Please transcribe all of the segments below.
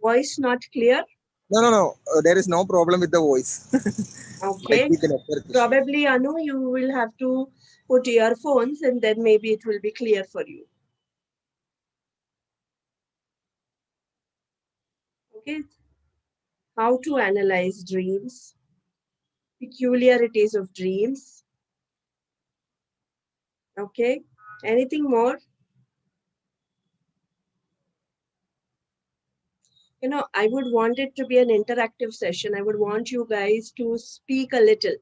Voice not clear? No. There is no problem with the voice. Might Okay. be the network issue. Probably, Anu, you will have to put earphones and then maybe it will be clear for you. Okay. How to analyze dreams, peculiarities of dreams. Okay. Anything more? I would want it to be an interactive session. I would want you guys to speak a little.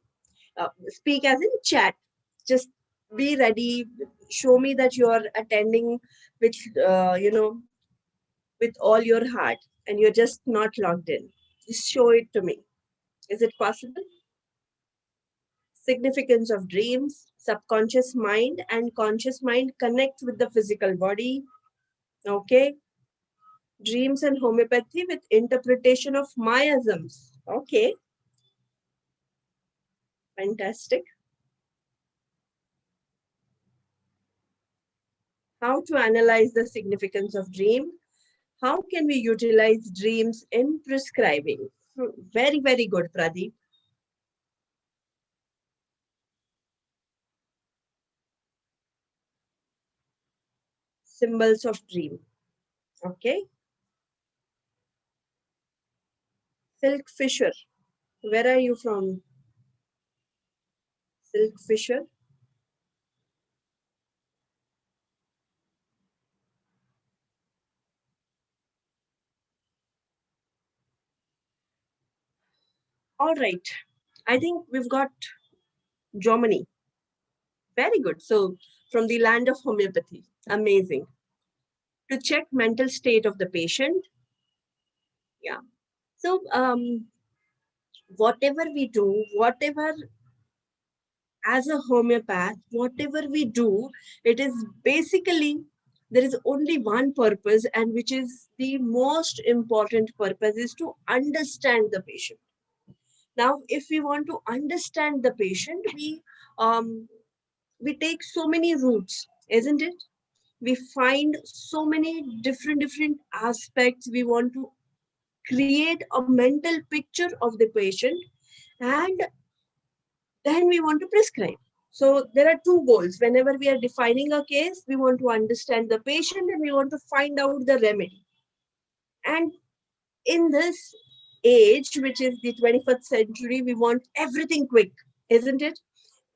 Speak as in chat. Just be ready. Show me that you are attending with, with all your heart and you're just not logged in. Just show it to me. Is it possible? Significance of dreams, subconscious mind and conscious mind connect with the physical body. Okay. Dreams and homeopathy with interpretation of miasms. Okay. Fantastic. How to analyze the significance of dream? How can we utilize dreams in prescribing? Very, very good, Pradeep. Symbols of dream. Okay. Silk Fisher. Where are you from? Silk Fisher. All right. I think we've got Germany. Very good. So from the land of homeopathy. Amazing. To check mental state of the patient. Yeah. So whatever we do, whatever as a homeopath, whatever we do, it is basically there is only one purpose, and which is the most important purpose is to understand the patient. Now, if we want to understand the patient, we take so many routes, isn't it? We find so many different aspects. We want to create a mental picture of the patient, and then we want to prescribe. So there are two goals. Whenever we are defining a case, we want to understand the patient and we want to find out the remedy. And in this age, which is the 21st century, we want everything quick, isn't it?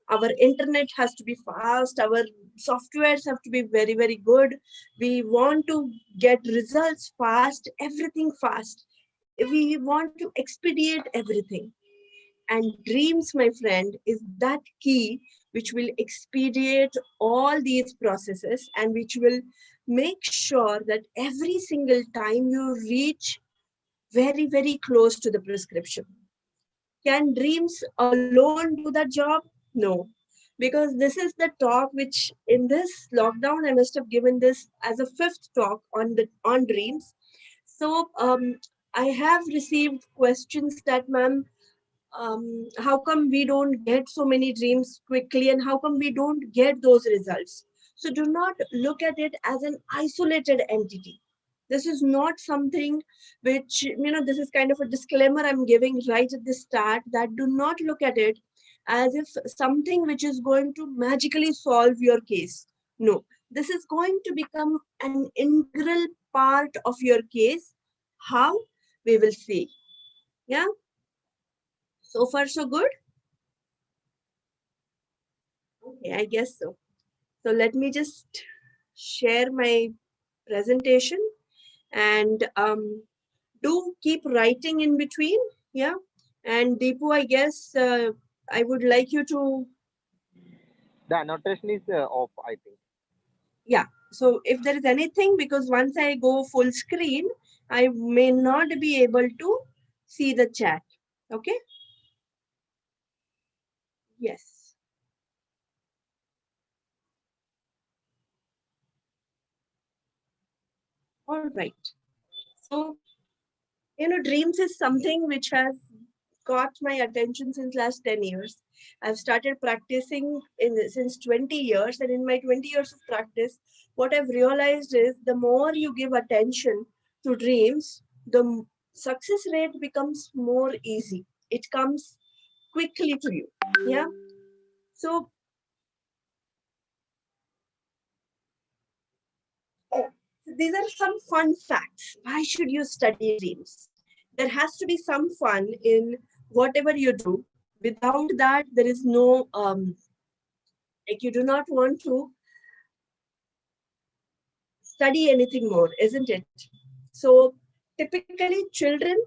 Our internet has to be fast, our softwares have to be very, very good. We want to get results fast, everything fast. We want to expedite everything. And dreams, my friend, is that key which will expedite all these processes and which will make sure that every single time you reach very, very close to the prescription. Can dreams alone do that job? No. Because this is the talk which in this lockdown, I must have given this as a fifth talk on dreams. So I have received questions that, ma'am, how come we don't get so many dreams quickly and how come we don't get those results? So do not look at it as an isolated entity. This is not something which, this is kind of a disclaimer I'm giving right at the start, that do not look at it as if something which is going to magically solve your case. No, this is going to become an integral part of your case. How? We will see. Yeah. So far, so good? Okay, I guess so. So let me just share my presentation and do keep writing in between. Yeah. And Deepu, I guess I would like you to, The annotation is off, I think. yeah. So if there is anything, because once I go full screen, I may not be able to see the chat. Okay. Yes. All right. So, dreams is something which has got my attention since last 10 years. I've started practicing since 20 years, and in my 20 years of practice, what I've realized is the more you give attention to dreams, the success rate becomes more easy. It comes quickly to you. Yeah. So oh, these are some fun facts. Why should you study dreams? There has to be some fun in whatever you do. Without that, there is no like you do not want to study anything more, isn't it? So typically, children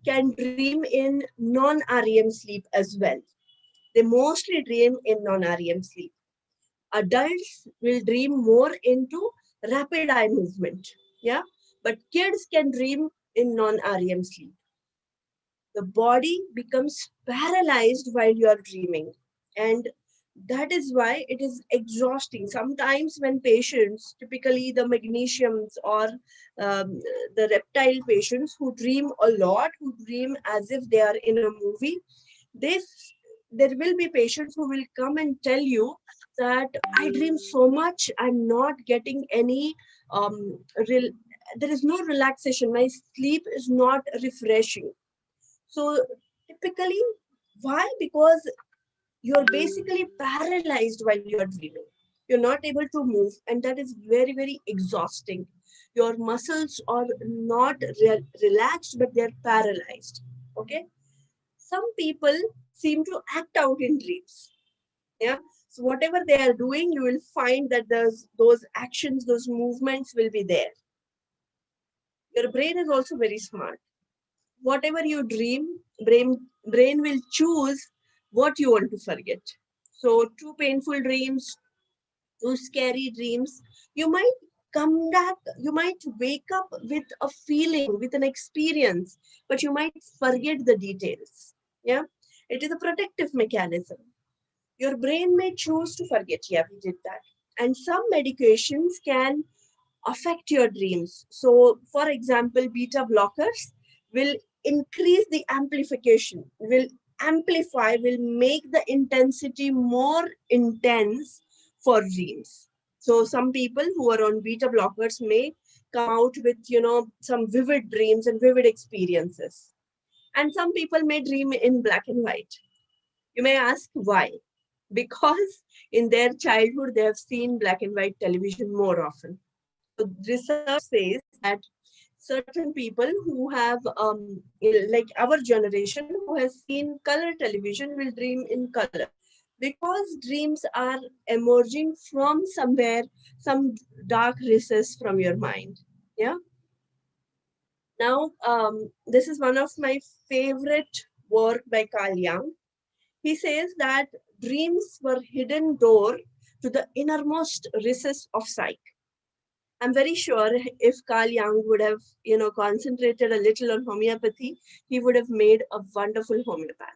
can dream in non-REM sleep as well. They mostly dream in non-REM sleep. Adults will dream more into rapid eye movement. Yeah. But kids can dream in non-REM sleep. The body becomes paralyzed while you are dreaming. And that is why it is exhausting. Sometimes, when patients, typically the magnesiums or the reptile patients who dream a lot, who dream as if they are in a movie, they there will be patients who will come and tell you that I dream so much, I'm not getting any real, there is no relaxation, my sleep is not refreshing. So typically, why? Because you're basically paralyzed while you're dreaming. You're not able to move, and that is very, very exhausting. Your muscles are not relaxed, but they're paralyzed. Okay. Some people seem to act out in dreams. Yeah. So whatever they are doing, you will find that those actions, those movements will be there. Your brain is also very smart. Whatever you dream, brain will choose what you want to forget. So two painful dreams, two scary dreams, you might come back, you might wake up with a feeling, with an experience, but you might forget the details. Yeah. It is a protective mechanism. Your brain may choose to forget. Yeah, we did that. And some medications can affect your dreams. So, for example, beta blockers will increase the amplification, will amplify, will make the intensity more intense for dreams. So, some people who are on beta blockers may come out with, some vivid dreams and vivid experiences. And some people may dream in black and white. You may ask why? Because in their childhood they have seen black and white television more often. So research says that certain people who have, like our generation, who has seen color television will dream in color because dreams are emerging from somewhere, some dark recess from your mind. Yeah. Now, this is one of my favorite work by Carl Jung. He says that dreams were hidden door to the innermost recess of psyche. I'm very sure if Carl Jung would have, concentrated a little on homeopathy, he would have made a wonderful homeopath.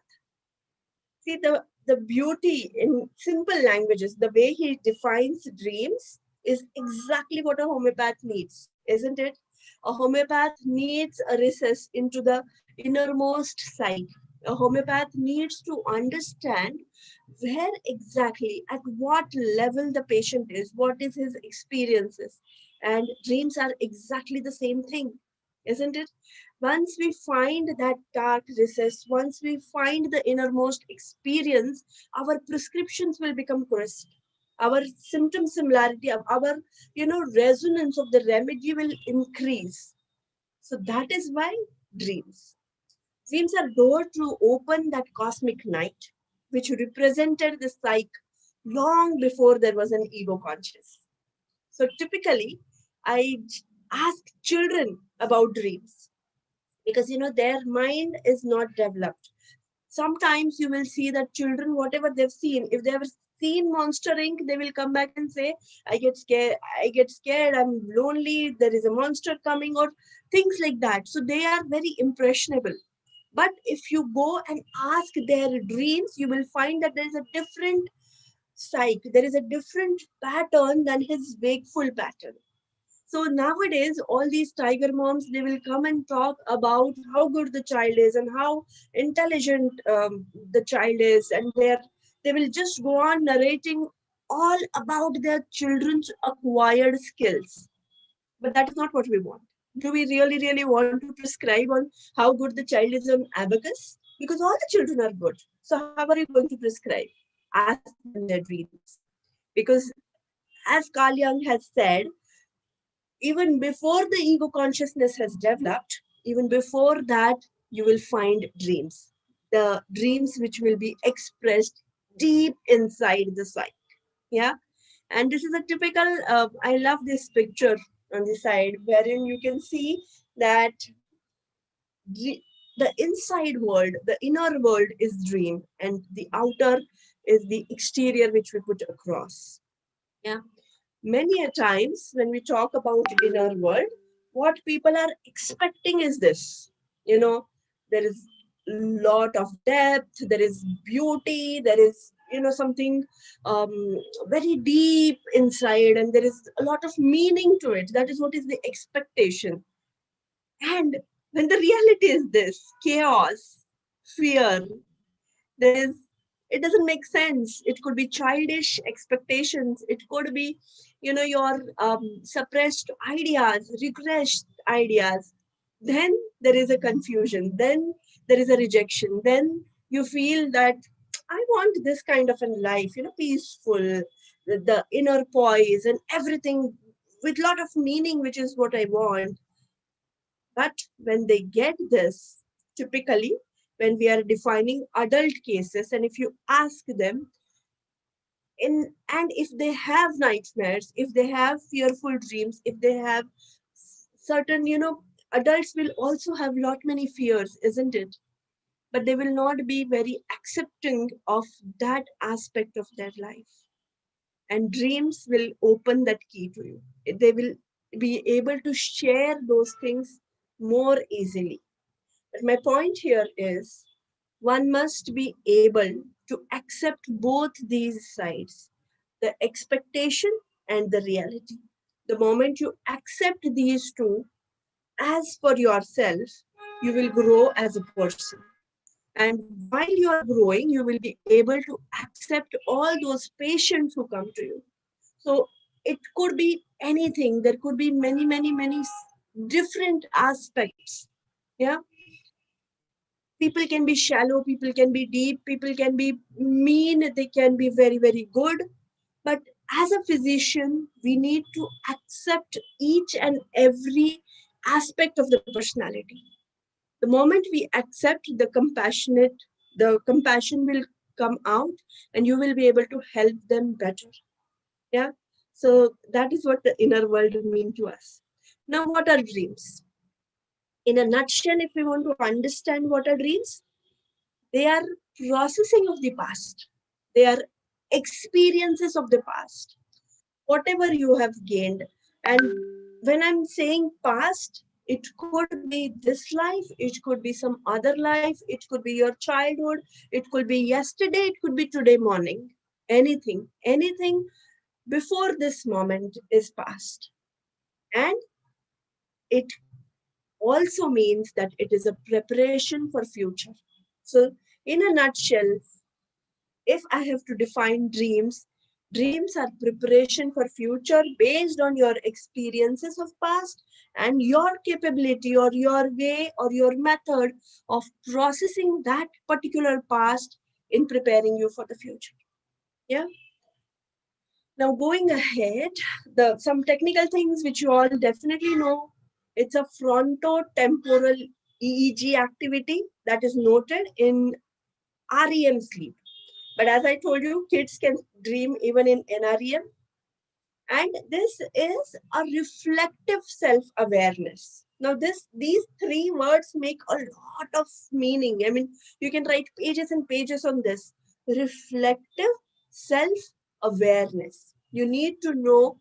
See, the beauty in simple languages, the way he defines dreams is exactly what a homeopath needs, isn't it? A homeopath needs a recess into the innermost psyche. A homeopath needs to understand where exactly, at what level the patient is, what is his experiences. And dreams are exactly the same thing, isn't it? Once we find that dark recess, once we find the innermost experience, our prescriptions will become crisp. Our symptom similarity, our resonance of the remedy will increase. So that is why dreams. Dreams are door to open that cosmic night, which represented the psyche long before there was an ego conscious. So typically, I ask children about dreams because their mind is not developed. Sometimes you will see that children, whatever they've seen, if they have seen Monster Inc., they will come back and say, I get scared, I'm lonely, there is a monster coming, or things like that. So they are very impressionable. But if you go and ask their dreams, you will find that there is a different psyche, there is a different pattern than his wakeful pattern. So nowadays, all these tiger moms, they will come and talk about how good the child is and how intelligent the child is, and they will just go on narrating all about their children's acquired skills. But that is not what we want. Do we really, really want to prescribe on how good the child is on abacus? Because all the children are good. So how are you going to prescribe? Ask them their dreams. Because as Carl Jung has said, even before the ego consciousness has developed, even before that, you will find dreams. The dreams which will be expressed deep inside the psyche. Yeah. And this is a typical, I love this picture on the side, wherein you can see that the inside world, the inner world is dream, and the outer is the exterior which we put across. Yeah. Many a times when we talk about inner world, what people are expecting is this. You know, there is lot of depth, there is beauty, there is, something um, very deep inside, and there is a lot of meaning to it. That is what is the expectation. And when the reality is this chaos, fear, there is, it doesn't make sense. It could be childish expectations. It could be, your suppressed ideas, regressed ideas. Then there is a confusion. Then there is a rejection. Then you feel that I want this kind of a life, peaceful, the inner poise and everything with lot of meaning, which is what I want. But when they get this, typically when we are defining adult cases, and if you ask them, and if they have nightmares, if they have fearful dreams, if they have certain, adults will also have lot many fears, isn't it? But they will not be very accepting of that aspect of their life. And dreams will open that key to you. They will be able to share those things more easily. But my point here is one must be able to accept both these sides, the expectation and the reality. The moment you accept these two as for yourself, you will grow as a person. And while you are growing, you will be able to accept all those patients who come to you. So it could be anything. There could be many, many, many different aspects. Yeah. People can be shallow, people can be deep, people can be mean, they can be very, very good. But as a physician, we need to accept each and every aspect of the personality. The moment we accept the compassion will come out, and you will be able to help them better. Yeah. So that is what the inner world mean to us. Now, what are dreams? In a nutshell, if we want to understand what are dreams, they are processing of the past. They are experiences of the past, whatever you have gained. And when I'm saying past, it could be this life, it could be some other life, it could be your childhood, it could be yesterday, it could be today morning. Anything before this moment is past. And it also means that it is a preparation for future. So, in a nutshell, if I have to define dreams, dreams are preparation for future based on your experiences of past and your capability or your way or your method of processing that particular past in preparing you for the future. Yeah. Now going ahead, the some technical things which you all definitely know. It's a frontotemporal EEG activity that is noted in REM sleep. But as I told you, kids can dream even in NREM. And this is a reflective self-awareness. Now, these three words make a lot of meaning. I mean, you can write pages and pages on this. Reflective self-awareness. You need to know,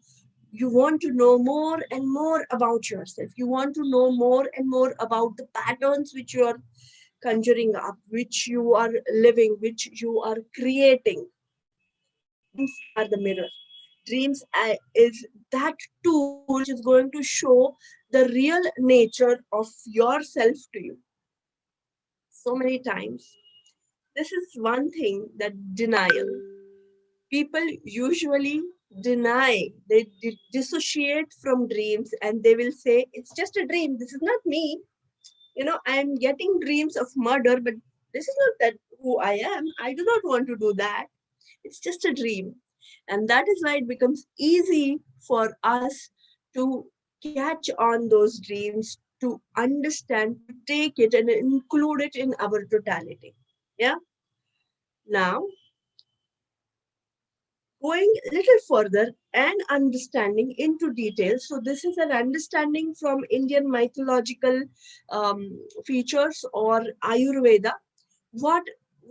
you want to know more and more about yourself. You want to know more and more about the patterns which you are conjuring up, which you are living, which you are creating. Dreams are the mirror. Dreams is that tool which is going to show the real nature of yourself to you. So many times, this is one thing that denial. People usually deny, they dissociate from dreams, and they will say, it's just a dream. This is not me. I'm getting dreams of murder, but this is not that who I am. I do not want to do that. It's just a dream. And that is why it becomes easy for us to catch on those dreams, to understand, to take it and include it in our totality. Yeah. Now, going a little further and understanding into details. So, this is an understanding from Indian mythological features or Ayurveda. What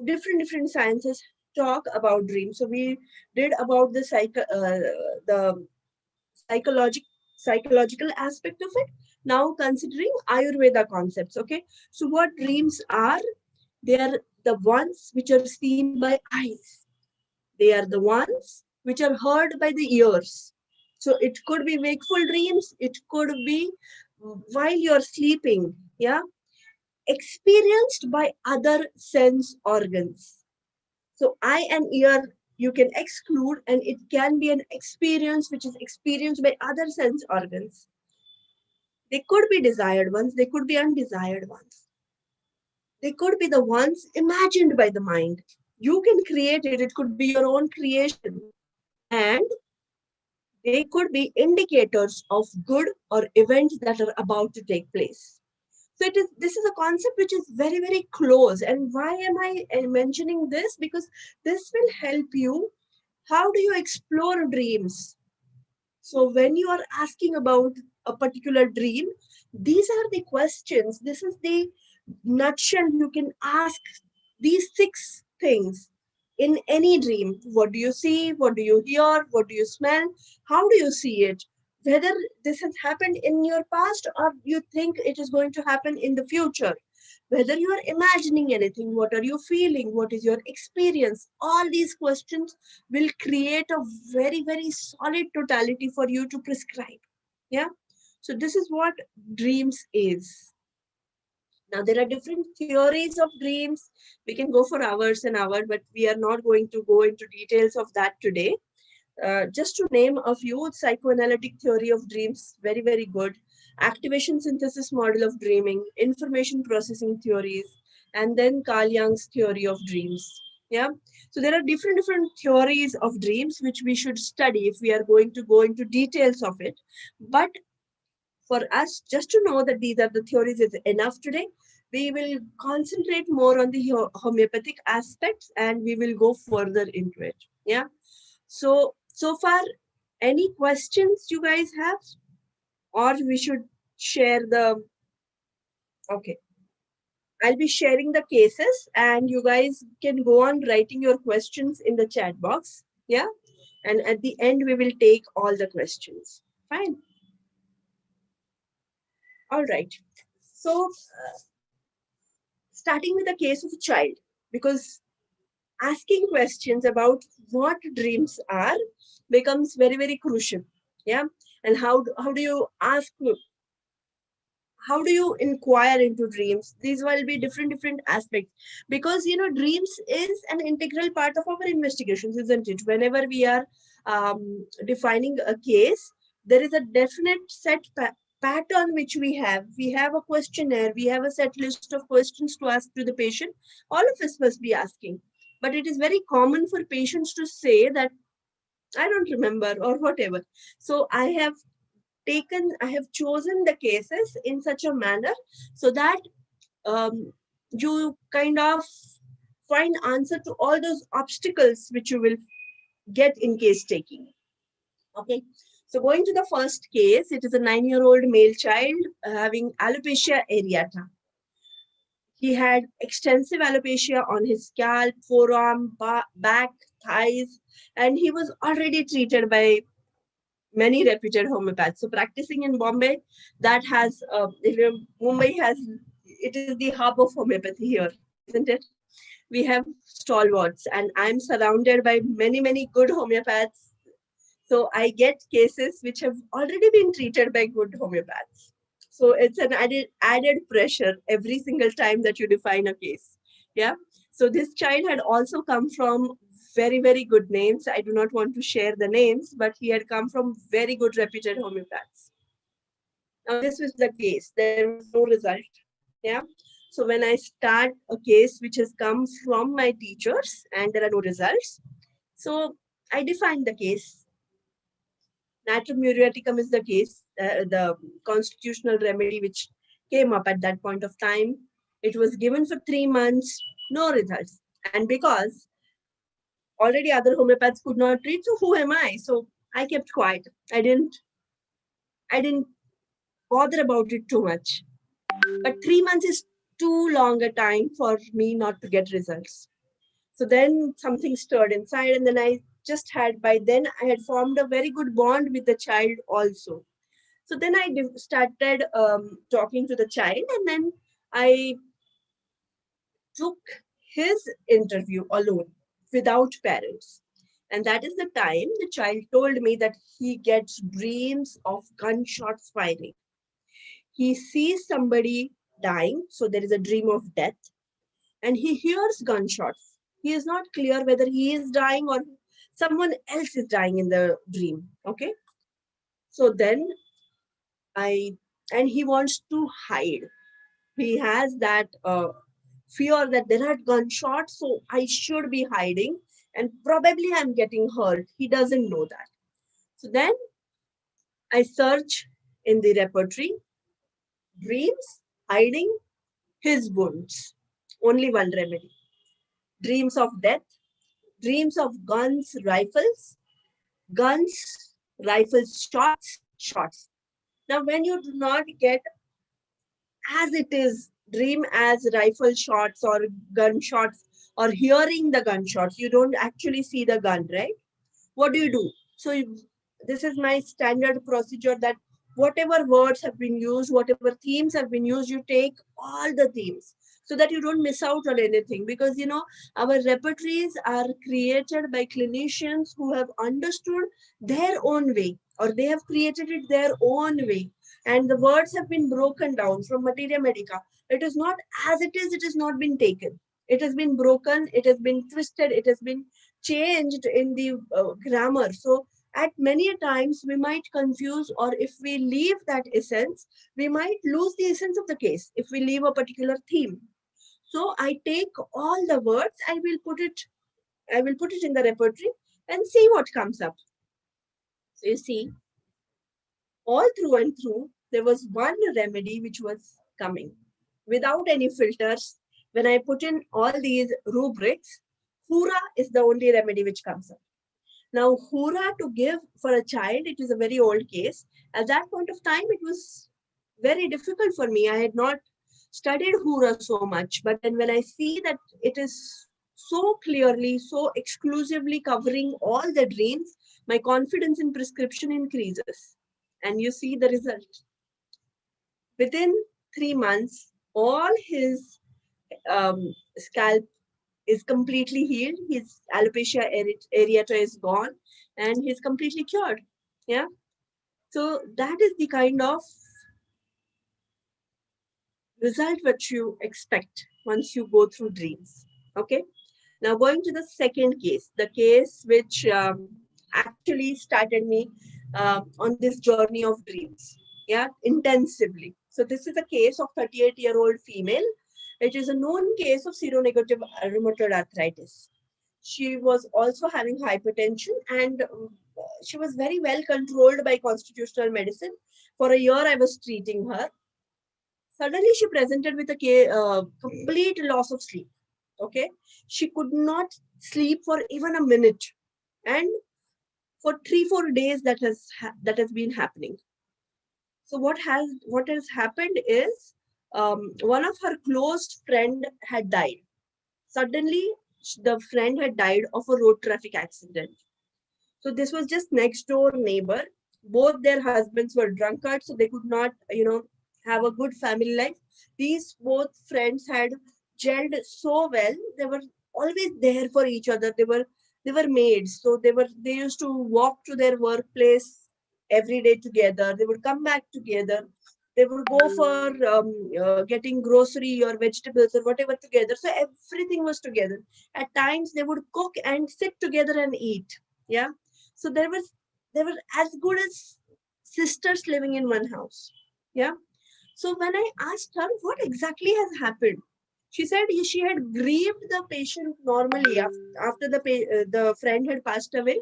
different sciences talk about dreams. So, we did about the psychologic psychological aspect of it. Now, considering Ayurveda concepts. Okay, so what dreams are? They are the ones which are seen by eyes, they are the ones which are heard by the ears. So it could be wakeful dreams, it could be while you're sleeping, yeah, experienced by other sense organs. So eye and ear you can exclude, and it can be an experience which is experienced by other sense organs. They could be desired ones, they could be undesired ones. They could be the ones imagined by the mind. You can create it, it could be your own creation. And they could be indicators of good or events that are about to take place. So this is a concept which is very close. And why am I mentioning this? Because this will help you. How do you explore dreams? So when you are asking about a particular dream, these are the questions. This is the nutshell. You can ask these 6 things in any dream. What do you see? What do you hear? What do you smell? How do you see it? Whether this has happened in your past or you think it is going to happen in the future. Whether you are imagining anything, what are you feeling? What is your experience? All these questions will create a very solid totality for you to prescribe. Yeah. So this is what dreams is. Now, there are different theories of dreams. We can go for hours and hours, but we are not going to go into details of that today. Just to name a few, psychoanalytic theory of dreams, very good. Activation synthesis model of dreaming, information processing theories, and then Carl Jung's theory of dreams. Yeah. So there are different theories of dreams which we should study if we are going to go into details of it. But for us just to know that these are the theories is enough today. We will concentrate more on the homeopathic aspects and we will go further into it. Yeah. So far, any questions you guys have? Or we should share the, okay. I'll be sharing the cases and you guys can go on writing your questions in the chat box. Yeah. And at the end, we will take all the questions. Fine. All right. So, starting with the case of a child, because asking questions about what dreams are becomes very crucial. Yeah. And how do you ask, how do you inquire into dreams? These will be different aspects, because dreams is an integral part of our investigations, isn't it? Whenever we are defining a case, there is a definite set pattern which we have a questionnaire, we have a set list of questions to ask to the patient. All of us must be asking, but it is very common for patients to say that I don't remember or whatever. So I have chosen the cases in such a manner so that you kind of find answer to all those obstacles which you will get in case taking. Okay. So going to the first case, it is a 9-year-old male child having alopecia areata. He had extensive alopecia on his scalp, forearm, back, thighs, and he was already treated by many reputed homeopaths. So practicing in Bombay, that has Mumbai has, it is the hub of homeopathy here, isn't it? We have stalwarts, and I'm surrounded by many good homeopaths. So I get cases which have already been treated by good homeopaths. So it's an added pressure every single time that you define a case. Yeah. So this child had also come from very, very good names. I do not want to share the names, but he had come from very good reputed homeopaths. Now, this was the case. There was no result. Yeah. So when I start a case which has come from my teachers and there are no results, so I defined the case. Natrum muriaticum is the case, the constitutional remedy which came up at that point of time. It was given for 3 months, no results. And because already other homeopaths could not treat, so who am I? So I kept quiet. I didn't bother about it too much. But 3 months is too long a time for me not to get results. So then something stirred inside, and then by then I had formed a very good bond with the child also. So then I started talking to the child, and then I took his interview alone without parents. And that is the time the child told me that he gets dreams of gunshots firing. He sees somebody dying, so there is a dream of death, and he hears gunshots. He is not clear whether he is dying or someone else is dying in the dream. Okay. So then I, and he wants to hide. He has that fear that there are gunshots, so I should be hiding, and probably I'm getting hurt. He doesn't know that. So then I search in the repertory, dreams, hiding, his wounds. Only one remedy. Dreams of death, dreams of guns, rifles, shots. Now, when you do not get as it is, dream as rifle shots or gunshots or hearing the gunshots, you don't actually see the gun, right? What do? So, this is my standard procedure that whatever words have been used, whatever themes have been used, you take all the themes so that you don't miss out on anything. Because, our repertories are created by clinicians who have understood their own way, or they have created it their own way. And the words have been broken down from materia medica. It is not as it has not been taken. It has been broken, it has been twisted, it has been changed in the grammar. So at many times we might confuse, or if we leave that essence, we might lose the essence of the case if we leave a particular theme. So I take all the words, I will put it in the repertory and see what comes up. So you see, all through and through, there was one remedy which was coming without any filters. When I put in all these rubrics, Hura is the only remedy which comes up. Now, Hura to give for a child, it is a very old case. At that point of time, it was very difficult for me. I had not studied Hura so much, but then when I see that it is so clearly, so exclusively covering all the dreams, my confidence in prescription increases. And you see the result. Within 3 months, all his scalp is completely healed. His alopecia areata is gone, and he's completely cured. Yeah. So that is the kind of result which you expect once you go through dreams. Okay. Now going to the second case, the case which actually started me on this journey of dreams. Yeah, intensively. So this is a case of 38-year-old female. It is a known case of seronegative rheumatoid arthritis. She was also having hypertension, and she was very well controlled by constitutional medicine. For a year, I was treating her. Suddenly, she presented with a complete loss of sleep. Okay, she could not sleep for even a minute, and for 3-4 days that has been happening. So what has happened is one of her close friend had died. Suddenly, the friend had died of a road traffic accident. So this was just next door neighbor. Both their husbands were drunkards, so they could not, have a good family life. These both friends had gelled so well. They were always there for each other. They were maids, so they used to walk to their workplace every day together. They would come back together. They would go for getting grocery or vegetables or whatever together. So everything was together. At times they would cook and sit together and eat. Yeah. So they were as good as sisters living in one house. Yeah. So when I asked her what exactly has happened, she said she had grieved the patient normally after the friend had passed away.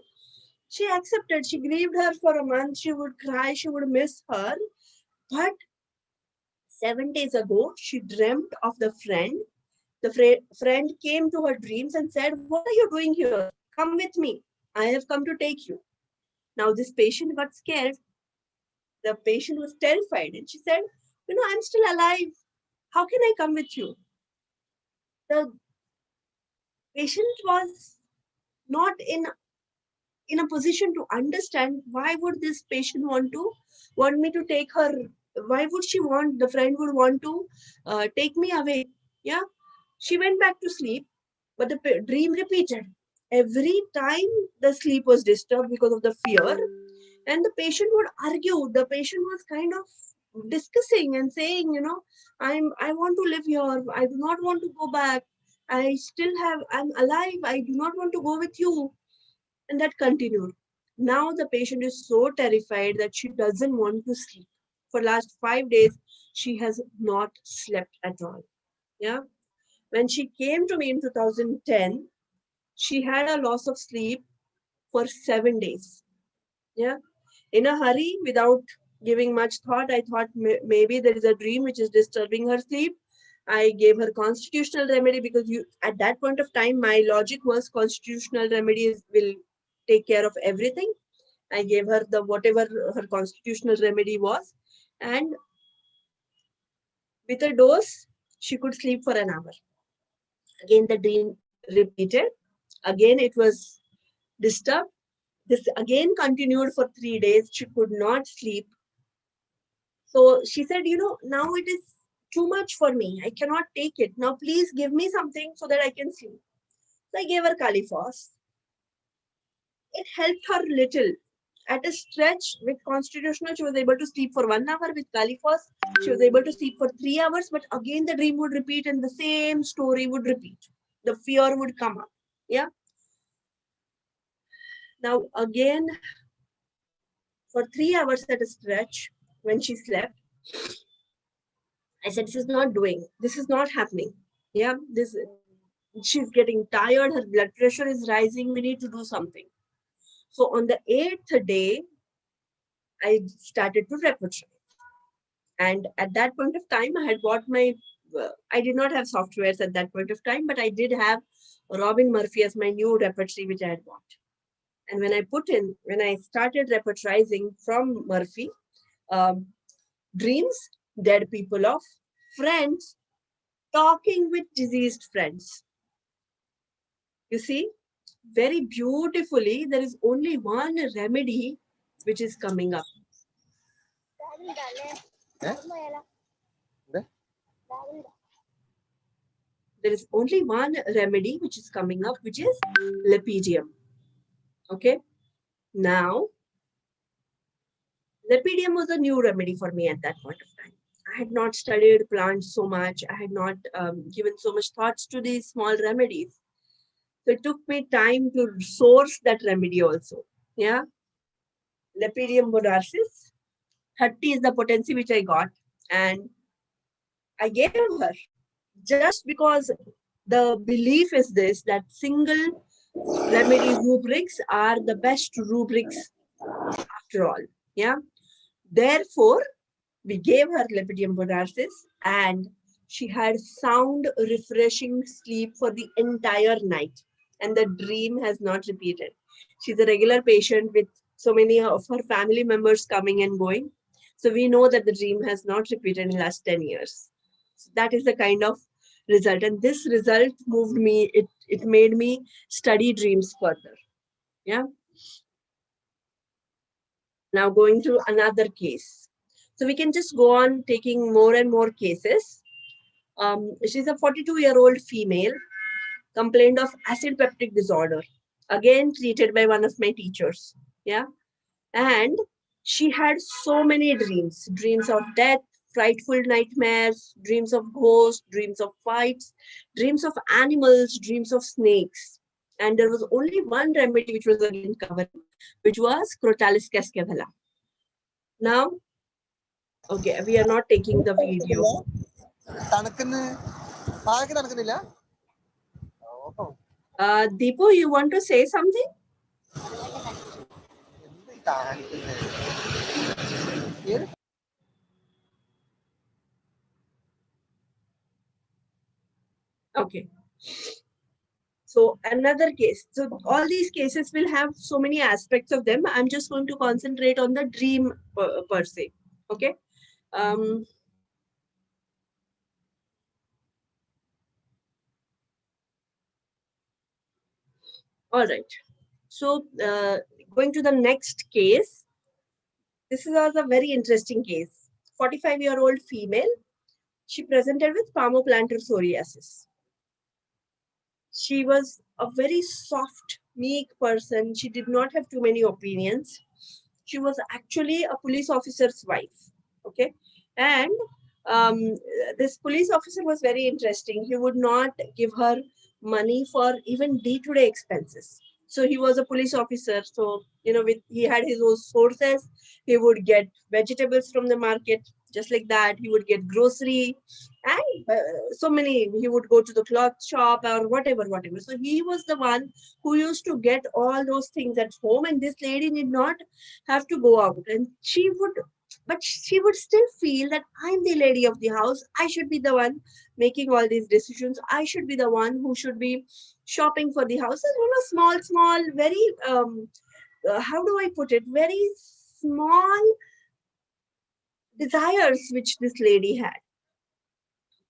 She accepted. She grieved her for a month. She would cry. She would miss her. But 7 days ago, she dreamt of the friend. The friend came to her dreams and said, "What are you doing here? Come with me. I have come to take you." Now, this patient got scared. The patient was terrified and she said, "I'm still alive. How can I come with you?" The patient was not in a position to understand why would this patient want me to take her. Why would she want the friend would want to take me away? Yeah. She went back to sleep, but the dream repeated. Every time the sleep was disturbed because of the fear, and the patient would argue. The patient was kind of discussing and saying, I want to live here. I do not want to go back. I'm alive. I do not want to go with you. And that continued. Now the patient is so terrified that she doesn't want to sleep. For last 5 days, she has not slept at all. Yeah. When she came to me in 2010, she had a loss of sleep for 7 days. Yeah. In a hurry, without giving much thought, I thought maybe there is a dream which is disturbing her sleep. I gave her constitutional remedy because at that point of time, my logic was constitutional remedies will take care of everything. I gave her the whatever her constitutional remedy was, and with a dose, she could sleep for an hour. Again, the dream repeated. Again, it was disturbed. This again continued for 3 days. She could not sleep. So she said, now it is too much for me. I cannot take it. Now please give me something so that I can sleep. So I gave her Califos. It helped her little. At a stretch with constitutional, she was able to sleep for 1 hour. With Califos, she was able to sleep for 3 hours. But again, the dream would repeat and the same story would repeat. The fear would come up. Yeah. Now again, for 3 hours at a stretch, when she slept, I said, this is not happening. Yeah, she's getting tired, her blood pressure is rising, we need to do something. So on the 8th day, I started to repertoire. And at that point of time, I had bought I did not have softwares at that point of time, but I did have Robin Murphy as my new repertory, which I had bought. And when I started repertorizing from Murphy, dreams, dead people of friends, talking with diseased friends. You see, very beautifully, there is only one remedy which is coming up. There is only one remedy which is coming up, which is Lepidum. Okay. Now, Lepidum was a new remedy for me at that point of time. I had not studied plants so much. I had not given so much thoughts to these small remedies. So it took me time to source that remedy also. Yeah. Lepidum bonarsis. 30 is the potency which I got. And I gave her just because the belief is this, that single remedy rubrics are the best rubrics after all. Yeah. Therefore, we gave her Lepidum bonarsis and she had sound, refreshing sleep for the entire night. And the dream has not repeated. She's a regular patient with so many of her family members coming and going. So we know that the dream has not repeated in the last 10 years. So that is the kind of result. And this result moved me, it made me study dreams further. Yeah. Now going to another case. So we can just go on taking more and more cases. She's a 42-year-old female, complained of acid peptic disorder, again treated by one of my teachers. Yeah. And she had so many dreams of death, frightful nightmares, dreams of ghosts, dreams of fights, dreams of animals, dreams of snakes. And there was only one remedy which was again covered, which was Crotalis cascavella. Now, okay, we are not taking the video. Deepu, you want to say something? Okay. So another case. So all these cases will have so many aspects of them. I'm just going to concentrate on the dream per se. Okay. Um, all right. So going to the next case. This is also a very interesting case. 45-year-old female. She presented with palmoplantar psoriasis. She was a very soft, meek person. She did not have too many opinions. She was actually a police officer's wife. Okay. And um, this police officer was very interesting. He would not give her money for even day-to-day expenses. So he was a police officer. So, he had his own sources. He would get vegetables from the market, just like that. He would get grocery and so many. He would go to the cloth shop or whatever. So he was the one who used to get all those things at home. And this lady did not have to go out, and she would still feel that I'm the lady of the house. I should be the one making all these decisions. I should be the one who should be shopping for the houses. Small, very how do I put it, very small desires which this lady had.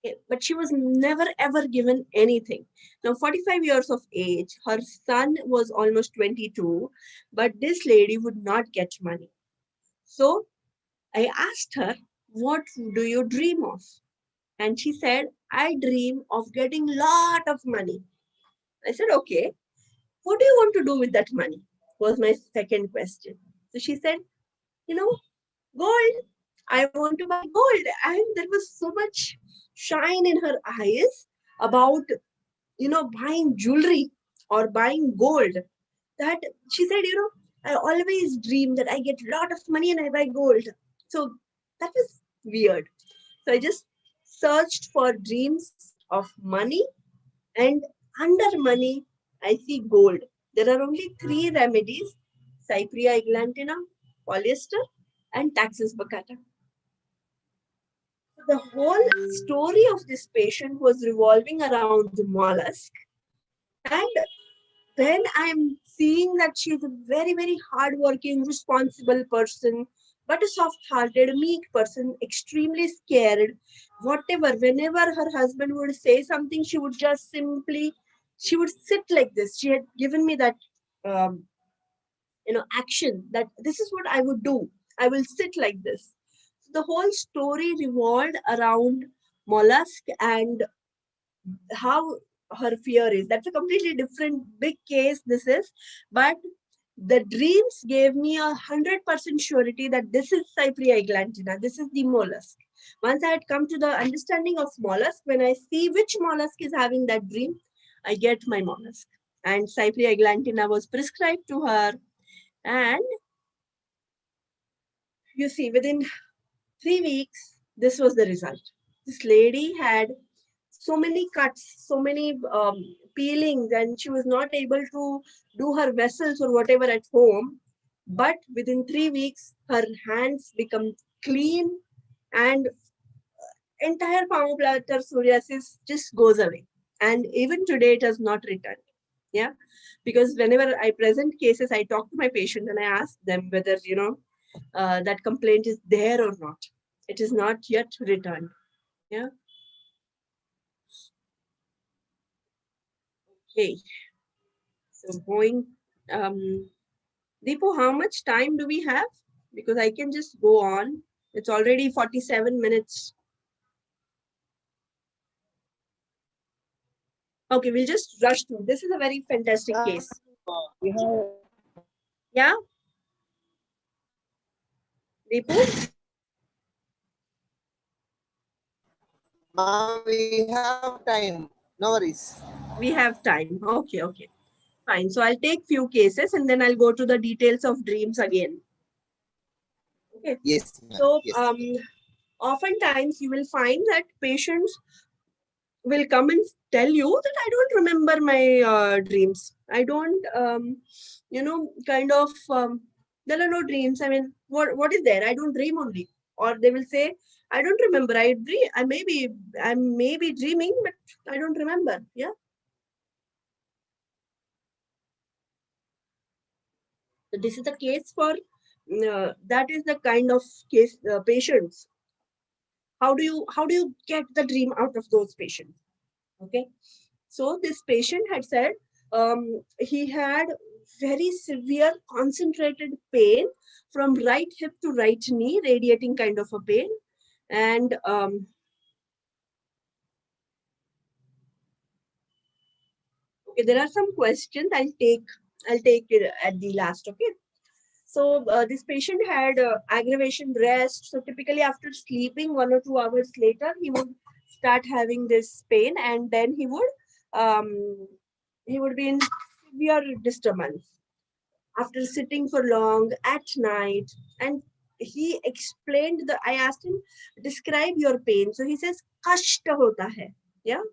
Okay, but she was never ever given anything. Now 45 years of age, her son was almost 22, but this lady would not get money. So I asked her, what do you dream of? And she said, I dream of getting lot of money. I said, okay, what do you want to do with that money? Was my second question. So she said, gold. I want to buy gold. And there was so much shine in her eyes about, buying jewelry or buying gold, that she said, I always dream that I get a lot of money and I buy gold. So that was weird. So I just searched for dreams of money, and under money, I see gold. There are only three remedies: Cypria eglantina, polyester, and Taxus baccata. The whole story of this patient was revolving around the mollusk. And then I'm seeing that she's a very, very hardworking, responsible person, but a soft-hearted, meek person, extremely scared. Whenever her husband would say something, she would just she would sit like this. She had given me that, um, action, that this is what I would do. I will sit like this. So the whole story revolved around mollusk and how her fear is. That's a completely different big case this is. But the dreams gave me 100% surety that this is Cypria eglantina, this is the mollusk. Once I had come to the understanding of mollusk, when I see which mollusk is having that dream, I get my mollusk. And Cypria eglantina was prescribed to her. And you see, within 3 weeks, this was the result. This lady had so many cuts, so many peelings, and she was not able to do her vessels or whatever at home. But within 3 weeks, her hands become clean, and entire palmoplantar psoriasis just goes away. And even today, it has not returned. Yeah, because whenever I present cases, I talk to my patient and I ask them whether that complaint is there or not. It is not yet returned. Yeah. Okay. So going, Deepu, how much time do we have? Because I can just go on. It's already 47 minutes. Okay, we'll just rush through. This is a very fantastic case. Yeah? Deepu? Ma'am, we have time. No worries. We have time. Okay, okay. Fine. So I'll take few cases and then I'll go to the details of dreams again. Okay. Yes, ma'am. So Yes. oftentimes you will find that patients will come and tell you that I don't remember my dreams. I don't, kind of, there are no dreams. I mean, what is there? I don't dream only. Or they will say, I don't remember. I dream. I may be dreaming, but I don't remember. Yeah. So this is the case for, that is the kind of case patients. How do you get the dream out of those patients? Okay. So this patient had said he had very severe concentrated pain from right hip to right knee, radiating kind of a pain. And okay, there are some questions I'll take it at the last. Okay. So this patient had aggravation rest. So typically after sleeping 1 or 2 hours later, he would start having this pain, and then he would be in severe disturbance after sitting for long at night. And he explained I asked him, describe your pain. So he says, kashta hota hai. Yeah.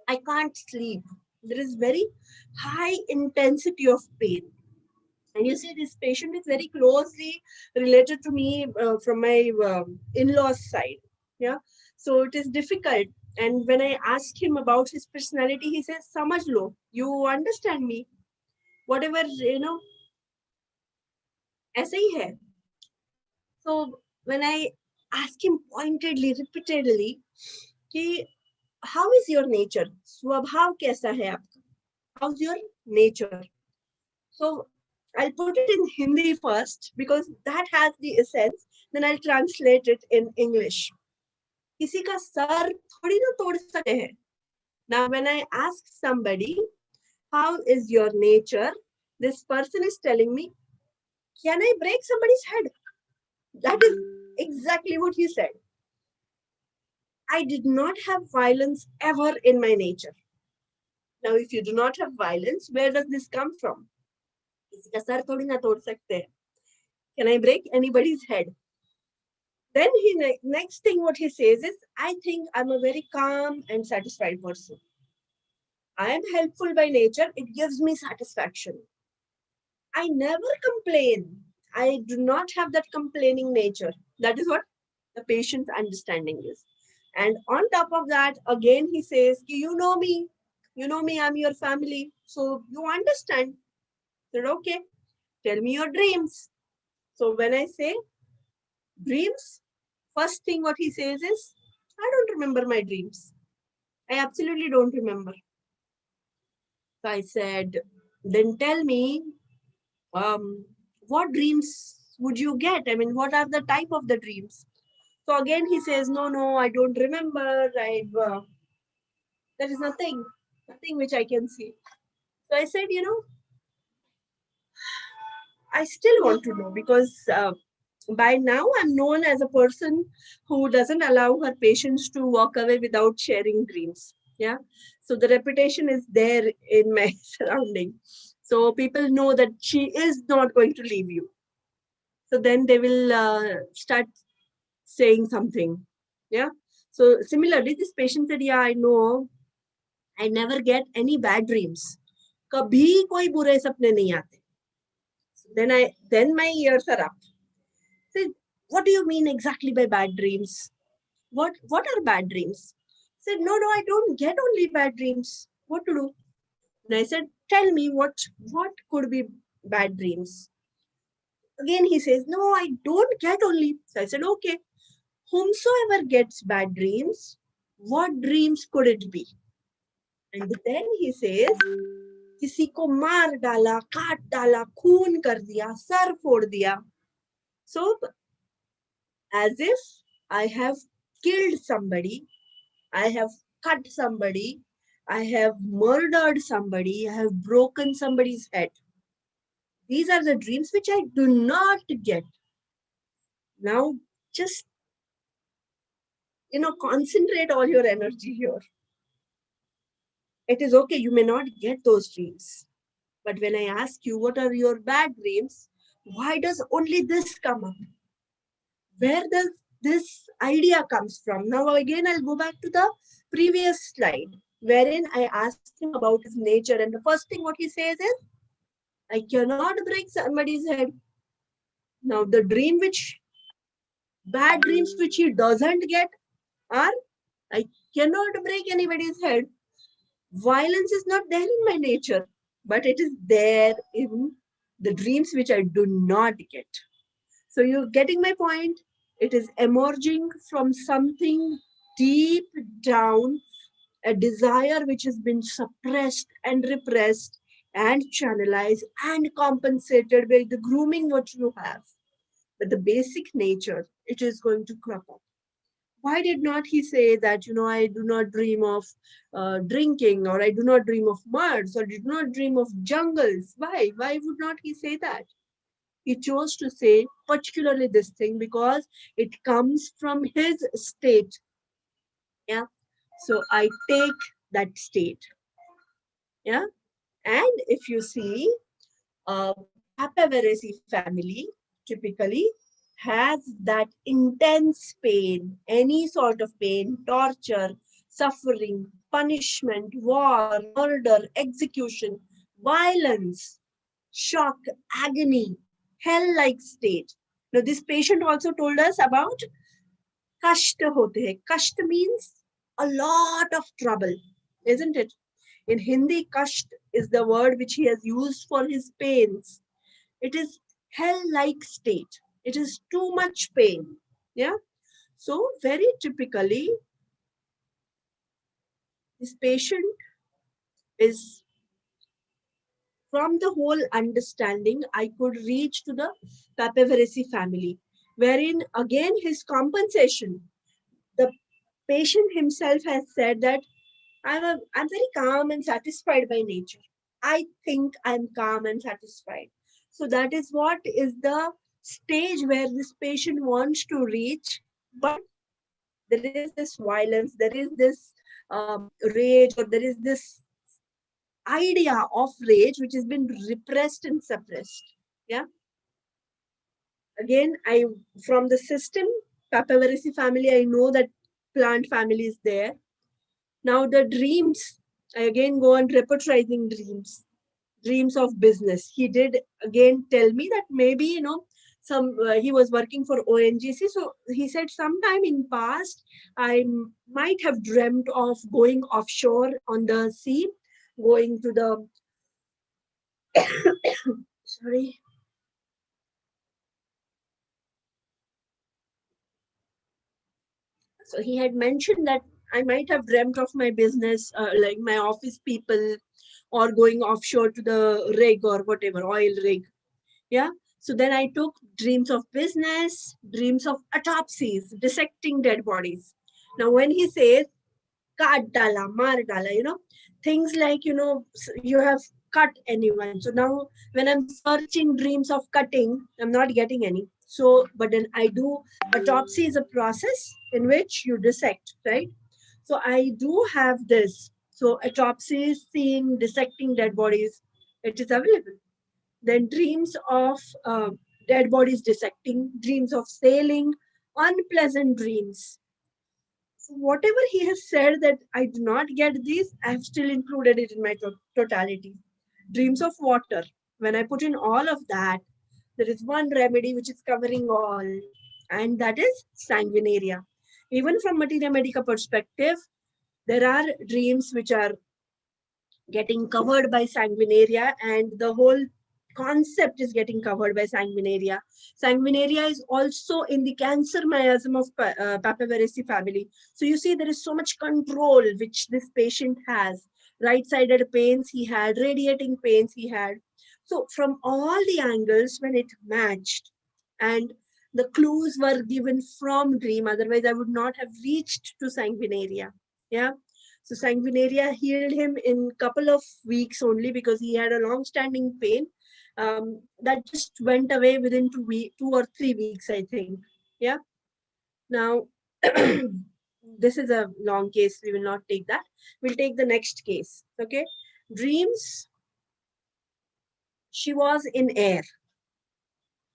I can't sleep. There is very high intensity of pain. And you see, this patient is very closely related to me from my in-laws side. Yeah. So it is difficult. And when I ask him about his personality, he says, Samajh lo, you understand me. Whatever, ऐसे ही है. So when I ask him pointedly, repeatedly, कि how is your nature? स्वभाव कैसा है आपका? How's your nature? So I'll put it in Hindi first because that has the essence. Then I'll translate it in English. किसी का sir थोड़ी ना तोड़ सकते हैं. Now when I ask somebody, how is your nature? This person is telling me, can I break somebody's head? That is exactly what he said. I did not have violence ever in my nature. Now, if you do not have violence, where does this come from? किसी का sir थोड़ी ना तोड़ सकते हैं. Can I break anybody's head? Then next thing what he says is, I think I'm a very calm and satisfied person. I am helpful by nature. It gives me satisfaction. I never complain. I do not have that complaining nature. That is what the patient's understanding is. And on top of that, again, he says, you know me, I'm your family. So you understand. I said, okay, tell me your dreams. So when I say dreams, first thing what he says is, I don't remember my dreams. I absolutely don't remember. So I said, then tell me, what dreams would you get? I mean, what are the type of the dreams? So again, he says, no, I don't remember. There is nothing which I can see. So I said, I still want to know because by now I'm known as a person who doesn't allow her patients to walk away without sharing dreams. Yeah. So the reputation is there in my surrounding. So people know that she is not going to leave you. So then they will start saying something. Yeah. So similarly, this patient said, yeah, I know. I never get any bad dreams. कभी कोई बुरे सपने नहीं आते. Then my ears are up. Said, what do you mean exactly by bad dreams? What are bad dreams? Said, no, I don't get only bad dreams. What to do? And I said, tell me what could be bad dreams. Again, he says, no, I don't get only. So I said, okay, whomsoever gets bad dreams, what dreams could it be? And then he says, किसी को मार डाला, काट डाला, खून कर दिया, sir फोड़ दिया. So, as if I have killed somebody, I have cut somebody, I have murdered somebody, I have broken somebody's head. These are the dreams which I do not get. Now, just, concentrate all your energy here. It is okay, you may not get those dreams. But when I ask you, what are your bad dreams? Why does only this come up? Where does this idea comes from? Now, again, I'll go back to the previous slide, wherein I asked him about his nature. And the first thing what he says is, I cannot break somebody's head. Now, the bad dreams which he doesn't get are, I cannot break anybody's head. Violence is not there in my nature, but it is there in the dreams which I do not get. So you're getting my point? It is emerging from something deep down, a desire which has been suppressed and repressed and channelized and compensated by the grooming what you have. But the basic nature, it is going to crop up. Why did not he say that, I do not dream of drinking, or I do not dream of mudds, or do not dream of jungles? Why would not he say that? He chose to say particularly this thing because it comes from his state. Yeah. So I take that state. Yeah. And if you see, Papaveresi family typically has that intense pain, any sort of pain, torture, suffering, punishment, war, murder, execution, violence, shock, agony, hell-like state. Now, this patient also told us about kashta hote hai. Kashta means a lot of trouble, isn't it? In Hindi, kasht is the word which he has used for his pains. It is hell-like state. It is too much pain. Yeah. So very typically, this patient is, from the whole understanding, I could reach to the Papaveresi family, wherein again his compensation. The patient himself has said that I'm very calm and satisfied by nature. I think I'm calm and satisfied. So that is what is the stage where this patient wants to reach. But there is this violence, there is this rage, or there is this idea of rage which has been repressed and suppressed. Yeah. Again, I from the system, Papaveresi family, I know that plant family is there. Now the dreams, I again go on repertorizing dreams of business. He did again tell me that maybe, he was working for ONGC. So he said sometime in past, I might have dreamt of going offshore on the sea, going to the, sorry. So he had mentioned that I might have dreamt of my business, like my office people, or going offshore to the rig or whatever, oil rig. Yeah. So then I took dreams of business, dreams of autopsies, dissecting dead bodies. Now, when he says, kaat dala, maar dala, things like, you have cut anyone. So now when I'm searching dreams of cutting, I'm not getting any. So, but then I do, autopsy is a process in which you dissect, right? So I do have this. So autopsy, seeing, dissecting dead bodies, it is available. Then dreams of dead bodies dissecting, dreams of sailing, unpleasant dreams. So whatever he has said that I do not get these, I have still included it in my totality. Dreams of water. When I put in all of that, there is one remedy which is covering all, and that is sanguinaria. Even from materia medica perspective, there are dreams which are getting covered by sanguinaria, and the whole concept is getting covered by sanguinaria. Sanguinaria is also in the cancer miasm of Papaveresi family. So you see, there is so much control which this patient has. Right-sided pains he had, radiating pains he had. So from all the angles, when it matched, and the clues were given from dream, otherwise I would not have reached to sanguinaria. Yeah. So sanguinaria healed him in couple of weeks only because he had a long-standing pain that just went away within 2 or 3 weeks, I think. Yeah. Now, this is a long case. We will not take that. We'll take the next case. Okay. Dreams. She was in air.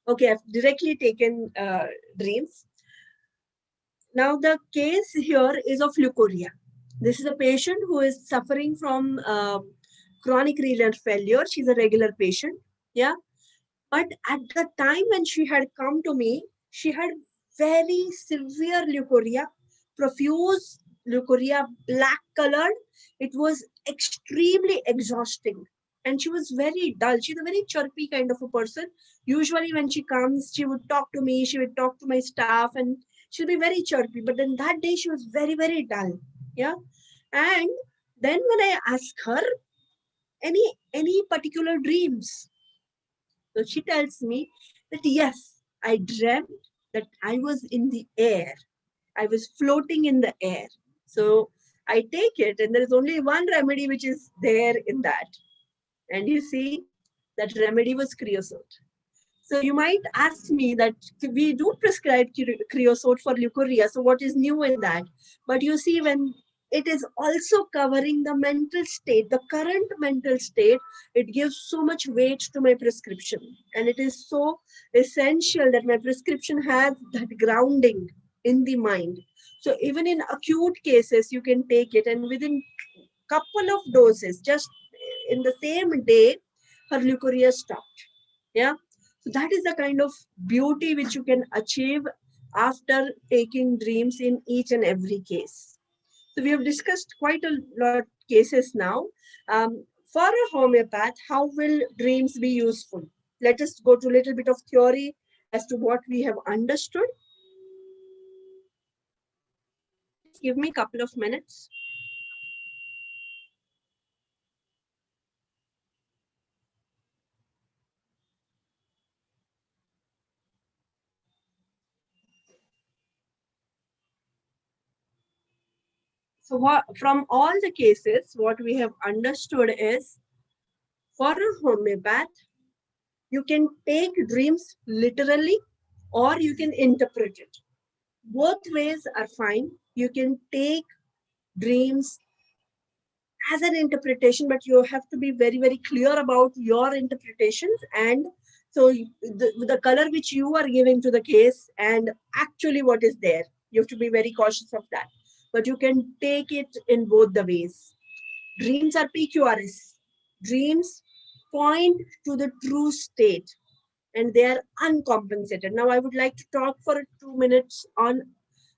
Okay, I've directly taken dreams. Now, the case here is of leucorrhea. This is a patient who is suffering from chronic renal failure. She's a regular patient. Yeah. But at the time when she had come to me, she had very severe leucorrhea, profuse leucorrhea, black colored. It was extremely exhausting. And she was very dull. She's a very chirpy kind of a person. Usually, when she comes, she would talk to me, she would talk to my staff, and she'll be very chirpy. But then that day, she was very, very dull. Yeah. And then when I asked her, any particular dreams? So she tells me that yes, I dreamt that I was in the air. I was floating in the air. So I take it, and there is only one remedy which is there in that. And you see, that remedy was creosote. So you might ask me that we do prescribe creosote for leucorrhea. So what is new in that? But you see, when it is also covering the mental state, the current mental state, it gives so much weight to my prescription. And it is so essential that my prescription has that grounding in the mind. So even in acute cases, you can take it, and within couple of doses, just in the same day, her leucorrhea stopped. Yeah. So that is the kind of beauty which you can achieve after taking dreams in each and every case. So we have discussed quite a lot cases now. For a homeopath, how will dreams be useful? Let us go to a little bit of theory as to what we have understood. Please give me a couple of minutes. So from all the cases, what we have understood is, for a homeopath, you can take dreams literally or you can interpret it. Both ways are fine. You can take dreams as an interpretation, but you have to be very, very clear about your interpretations. And so the color which you are giving to the case and actually what is there, you have to be very cautious of that. But you can take it in both the ways. Dreams are PQRS. Dreams point to the true state and they are uncompensated. Now, I would like to talk for 2 minutes on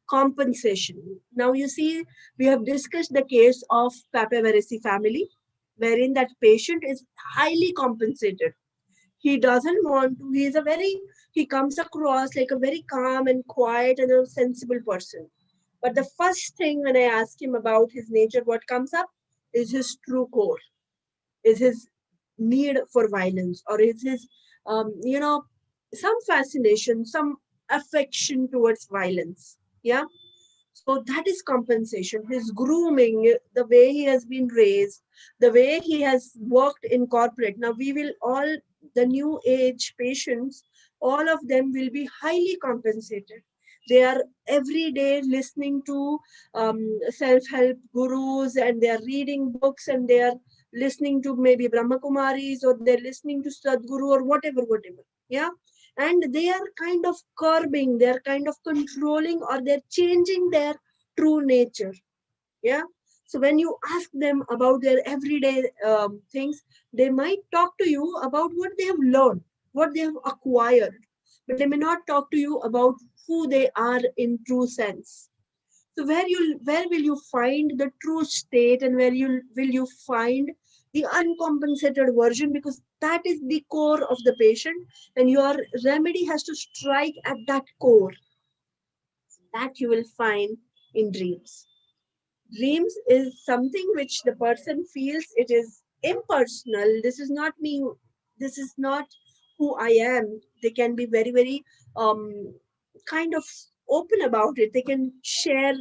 compensation. Now, you see, we have discussed the case of Papaveresi family, wherein that patient is highly compensated. He doesn't want to, he comes across like a very calm and quiet and a sensible person. But the first thing when I ask him about his nature, what comes up is his true core, is his need for violence, or is his, some fascination, some affection towards violence. Yeah. So that is compensation. His grooming, the way he has been raised, the way he has worked in corporate. Now we will all, the new age patients, all of them will be highly compensated. They are every day listening to self-help gurus, and they are reading books, and they are listening to maybe Brahma Kumaris, or they're listening to Sadhguru or whatever. Yeah. And they are kind of curbing, they're kind of controlling, or they're changing their true nature. Yeah. So when you ask them about their everyday things, they might talk to you about what they have learned, what they have acquired, but they may not talk to you about who they are in true sense. So where will you find the true state, and where you will you find the uncompensated version, because that is the core of the patient, and your remedy has to strike at that core. That you will find in dreams. Dreams is something which the person feels it is impersonal. This is not me. This is not who I am. They can be very, very kind of open about it. They can share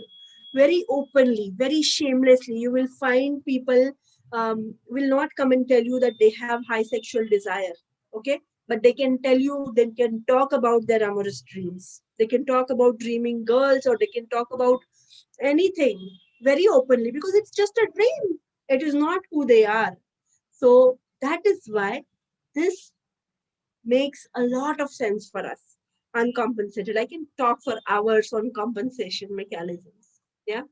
very openly, very shamelessly. You will find people will not come and tell you that they have high sexual desire. Okay. but they can tell you, they can talk about their amorous dreams. They can talk about dreaming girls, or they can talk about anything very openly, because it's just a dream. It is not who they are. So that is why this makes a lot of sense for us. Uncompensated. I can talk for hours on compensation mechanisms. Yeah.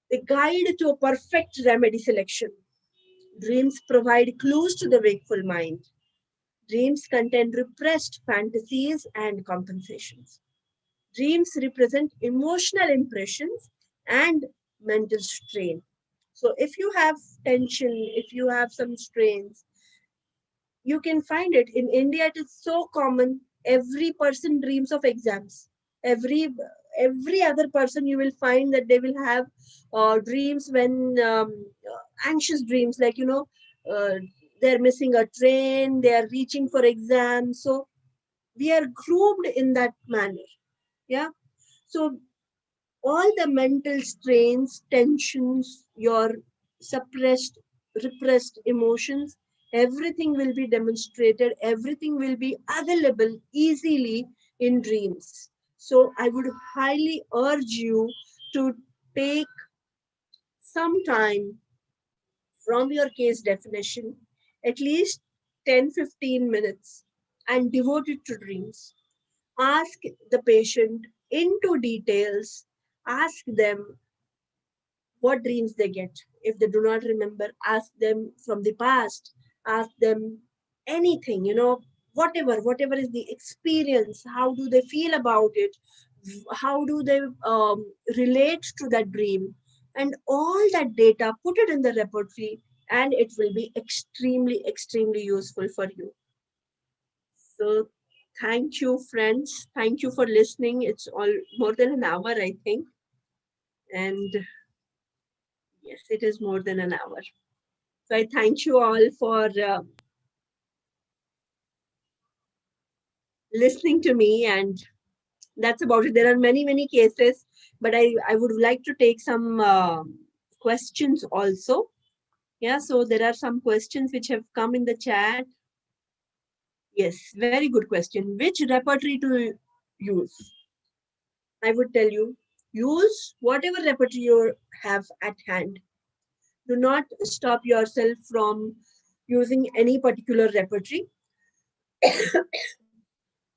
The guide to a perfect remedy selection. Dreams provide clues to the wakeful mind. Dreams contain repressed fantasies and compensations. Dreams represent emotional impressions and mental strain. So, if you have tension, if you have some strains, you can find it. In India, it is so common. Every person dreams of exams. Every other person, you will find that they will have dreams when anxious dreams, like uh, they're missing a train, they are reaching for exams. So we are groomed in that manner. Yeah. So all the mental strains, tensions, your suppressed, repressed emotions, everything will be demonstrated, everything will be available easily in dreams. So I would highly urge you to take some time from your case definition, at least 10-15 minutes, and devote it to dreams. Ask the patient into details, ask them what dreams they get. If they do not remember, ask them from the past, ask them anything, whatever is the experience, how do they feel about it, how do they relate to that dream, and all that data, put it in the repertory, and it will be extremely useful for you. So, thank you, friends. Thank you for listening. It's all more than an hour, I think. And yes, it is more than an hour. So I thank you all for listening to me, and that's about it. There are many cases, but I would like to take some questions also. Yeah, so there are some questions which have come in the chat. Yes, very good question. Which repertory to use? I would tell you, use whatever repertory you have at hand. Do not stop yourself from using any particular repertory.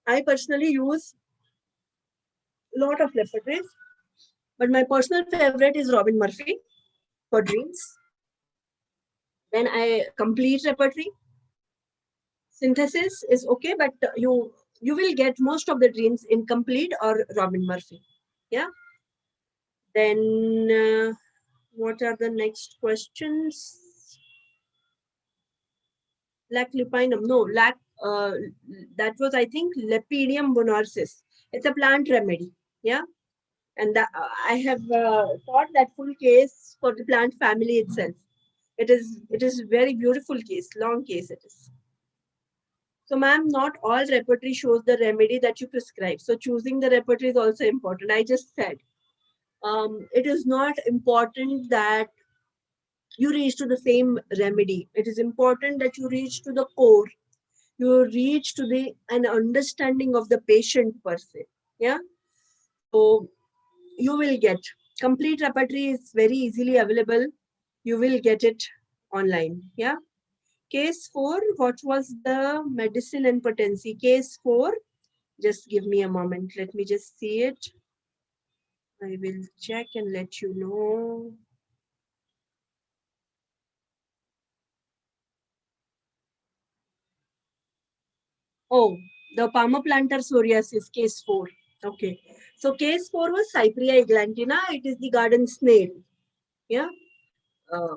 I personally use a lot of repertories, but my personal favorite is Robin Murphy for dreams. Then I complete repertory. Synthesis is okay, but you will get most of the dreams in complete or Robin Murphy. Yeah. Then what are the next questions? Lac lupinum. No, lac. That was, I think, Lepidium bonarsis. It's a plant remedy. Yeah. And I have taught that full case for the plant family itself. It is very beautiful case, long case it is. So, ma'am, not all repertory shows the remedy that you prescribe. So, choosing the repertory is also important. I just said it is not important that you reach to the same remedy. It is important that you reach to the core. You reach to the an understanding of the patient per se. Yeah. So you will get complete repertory is very easily available. You will get it online. Yeah. Case 4, what was the medicine and potency? Case 4, just give me a moment. Let me just see it. I will check and let you know. Oh, the palmoplantar psoriasis, case 4. Okay. So case 4 was Cypria eglantina. It is the garden snail. Yeah. Uh,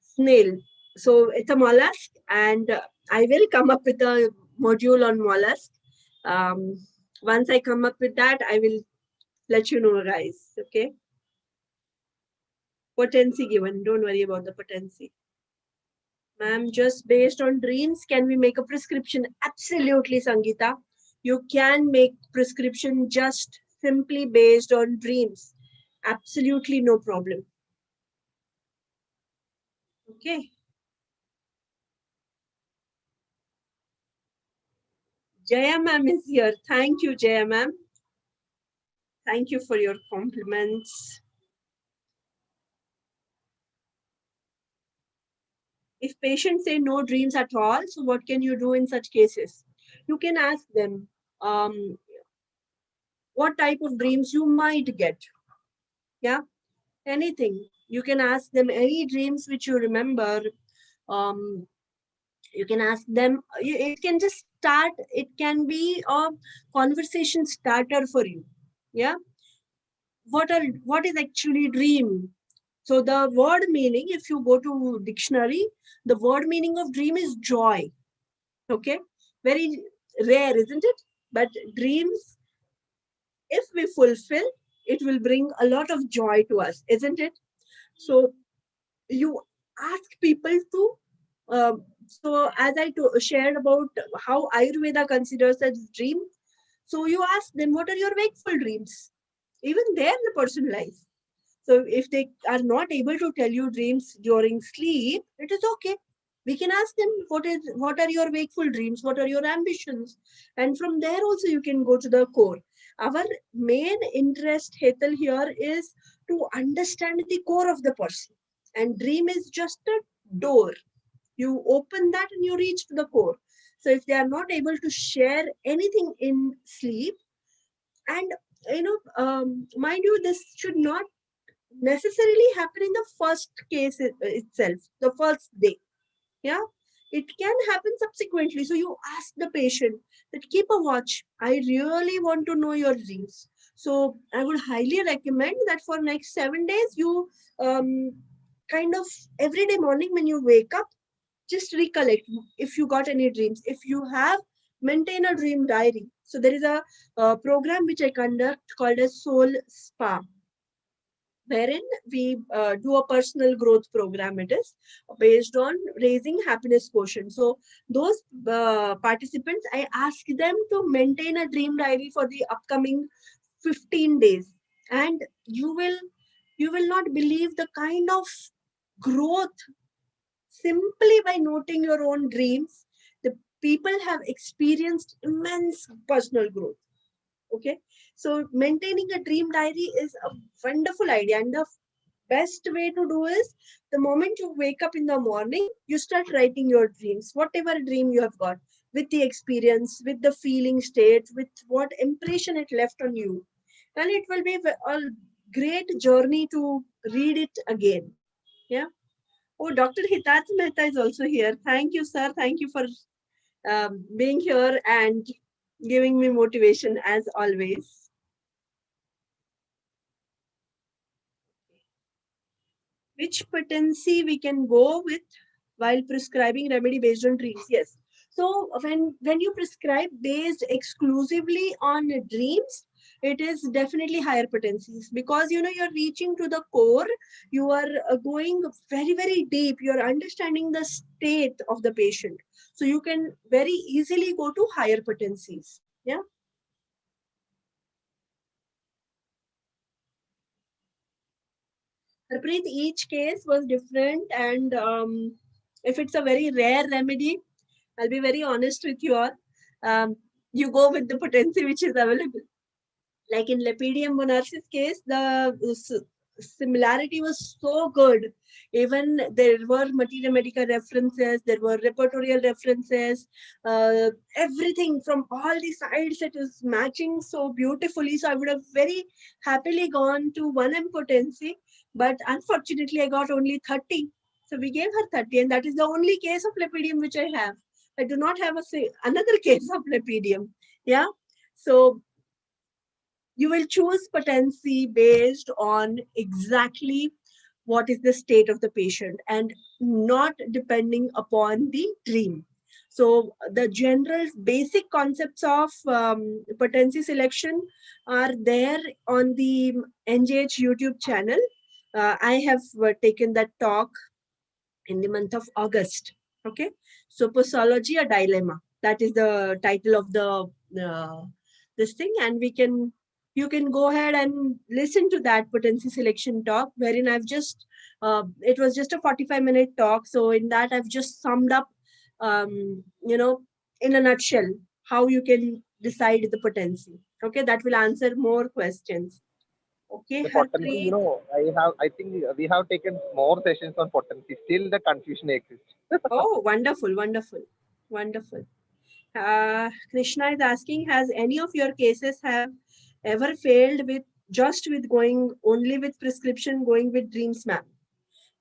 Snail. So it's a mollusk, and I will come up with a module on mollusk. Um, Once I come up with that, I will let you know, guys. Okay. Potency given. Don't worry about the potency. Ma'am, just based on dreams, can we make a prescription? Absolutely, Sangeeta. You can make prescription just simply based on dreams. Absolutely no problem. Okay. Jaya ma'am is here. Thank you, Jaya ma'am. Thank you for your compliments. If patients say no dreams at all, so what can you do in such cases? You can ask them what type of dreams you might get. Yeah, anything. You can ask them any dreams which you remember. Um, you can ask them. It can just start. It can be a conversation starter for you. Yeah, what is actually dream? So the word meaning, if you go to dictionary, the word meaning of dream is joy. Okay, very rare, isn't it? But dreams, if we fulfill, it will bring a lot of joy to us, isn't it? So you ask people to. So as I shared about how Ayurveda considers as dream, so you ask them, what are your wakeful dreams? Even there, the person lies. So if they are not able to tell you dreams during sleep, it is okay. We can ask them what are your wakeful dreams, what are your ambitions, and from there also you can go to the core. Our main interest, Hetal, here is to understand the core of the person, and dream is just a door. You open that and you reach to the core. So if they are not able to share anything in sleep, and mind you, this should not necessarily happen in the first case itself, the first day. Yeah, it can happen subsequently. So you ask the patient that keep a watch. I really want to know your dreams. So I would highly recommend that for next 7 days, you um, kind of every day morning when you wake up, just recollect if you got any dreams. If you have, maintain a dream diary. So there is a program which I conduct called as Soul Spa, wherein we do a personal growth program. It is based on raising happiness quotient. So those participants, I ask them to maintain a dream diary for the upcoming 15 days, and you will not believe the kind of growth simply by noting your own dreams. The people have experienced immense personal growth. Okay, so maintaining a dream diary is a wonderful idea, and the best way to do is the moment you wake up in the morning, you start writing your dreams, whatever dream you have got, with the experience, with the feeling state, with what impression it left on you. And it will be a great journey to read it again. Yeah. Oh, Dr. Hitarth Mehta is also here. Thank you, sir. Thank you for being here and giving me motivation as always. Which potency we can go with while prescribing remedy based on dreams? Yes. So when you prescribe based exclusively on dreams, it is definitely higher potencies, because you're reaching to the core. You are going very very deep. You're understanding the state of the patient, so you can very easily go to higher potencies. Yeah. Harpreet, each case was different, and if it's a very rare remedy, I'll be very honest with you all. Um, you go with the potency which is available. Like in Lepidum monarchis case, the similarity was so good. Even there were materia medica references, there were repertorial references, everything from all the sides it is matching so beautifully. So I would have very happily gone to 1M potency, but unfortunately I got only 30. So we gave her 30, and that is the only case of Lepidum which I have. I do not have another case of Lepidum. Yeah. So you will choose potency based on exactly what is the state of the patient, and not depending upon the dream. So the general basic concepts of potency selection are there on the NGH YouTube channel. I have taken that talk in the month of August. Okay, so posology, a dilemma. That is the title of the this thing, and you can go ahead and listen to that potency selection talk, wherein I've just it was just a 45-minute talk. So in that I've just summed up, um, you know, in a nutshell, how you can decide the potency. Okay, that will answer more questions. Okay, The potency, Harpreet. I think we have taken more sessions on potency. Still, the confusion exists. Oh, wonderful, wonderful, wonderful. Krishna is asking, has any of your cases have ever failed with just with going only with prescription, going with dreams, ma'am?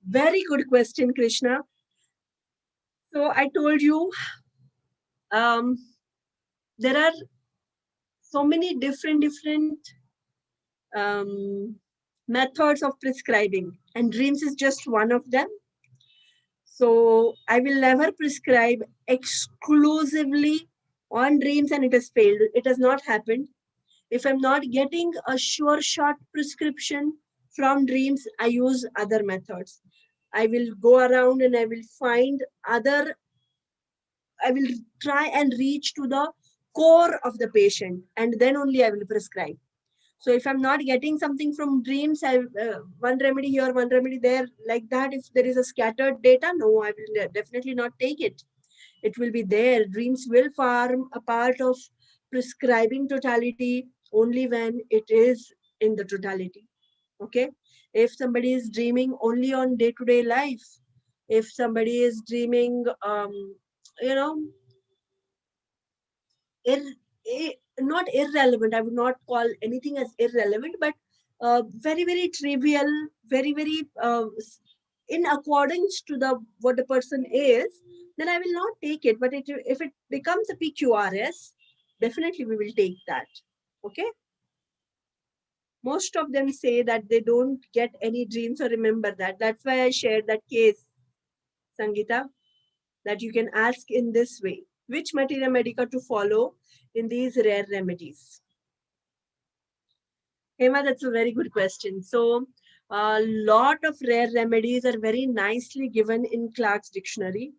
Very good question, Krishna. So I told you, um, there are so many different um, methods of prescribing, and dreams is just one of them. So I will never prescribe exclusively on dreams, and it has failed. It has not happened. If I'm not getting a sure shot prescription from dreams, I use other methods. I will go around and I will find other, I will try and reach to the core of the patient, and then only I will prescribe. So if I'm not getting something from dreams, I one remedy here, one remedy there, like that. If there is a scattered data, no, I will definitely not take it. It will be there. Dreams will form a part of prescribing totality only when it is in the totality. Okay. If somebody is dreaming only on day-to-day life, if somebody is dreaming, you know, not irrelevant. I would not call anything as irrelevant, but very trivial, very in accordance to the what the person is. Then I will not take it. But if it becomes a PQRS, definitely we will take that. Okay. Most of them say that they don't get any dreams or remember that. That's why I shared that case, Sangeeta, that you can ask in this way: which materia medica to follow in these rare remedies? Hema, that's a very good question. So, a lot of rare remedies are very nicely given in Clark's dictionary.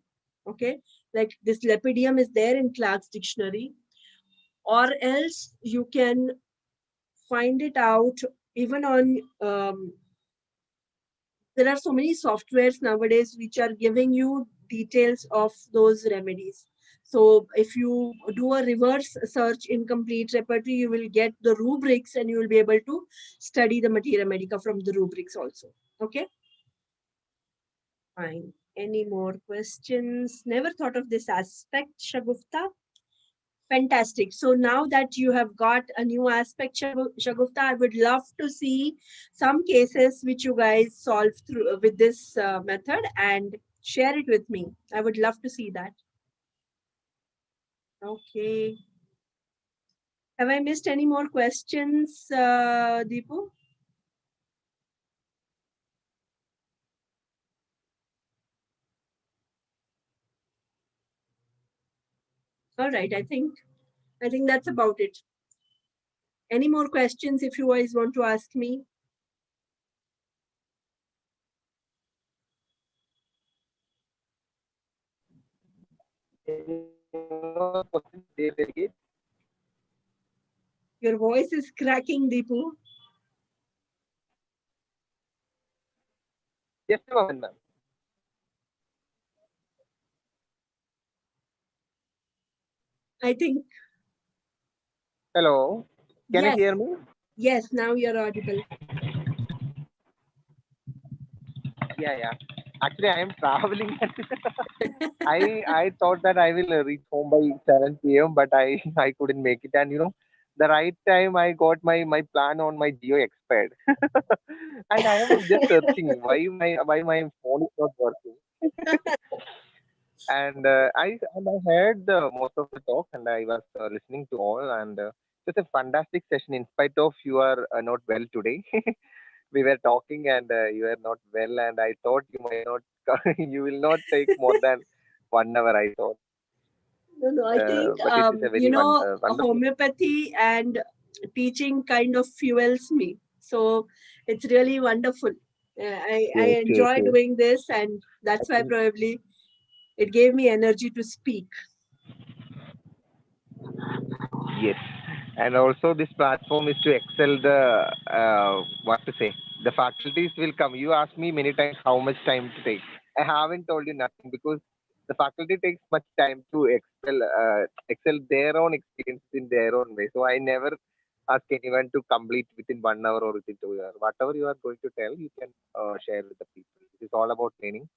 Okay, like this lepidium is there in Clark's dictionary, or else you can find it out even on. There are so many softwares nowadays which are giving you details of those remedies. So if you do a reverse search in complete repertory, you will get the rubrics and you will be able to study the materia medica from the rubrics also. Okay, fine. Any more questions? Never thought of this aspect, Shagufta. Fantastic. So now that you have got a new aspect, Shagufta, I would love to see some cases which you guys solve through with this method and share it with me. I would love to see that. Okay. Have I missed any more questions, Deepu? All right. I think that's about it. Any more questions if you guys want to ask me? Your voice is cracking, Deepu. Yes, ma'am. I think Hello. Can you yes. hear me? Yes, now you're audible. Yeah. Actually, I am traveling. I thought that I will reach home by 7 p.m., but I couldn't make it. And the right time I got my plan on my Geo expired, and I am just searching why my phone is not working. And I heard most of the talk, and I was listening to all, and it was a fantastic session. In spite of you are not well today, we were talking, and you are not well, and I thought you might not, you will not take more than 1 hour. I thought, No, I think, but it is a very wonderful. homeopathy and teaching kind of fuels me. So it's really wonderful. I Yes, yes, enjoy yes. doing this, and I that's why think probably it gave me energy to speak. yes, and also this platform is to excel the what to say. The faculties will come. You asked me many times how much time to take. I haven't told you nothing because the faculty takes much time to excel their own experience in their own way. So I never ask anyone to complete within 1 hour or within 2 hours. Whatever you are going to tell, you can share with the people. It is all about training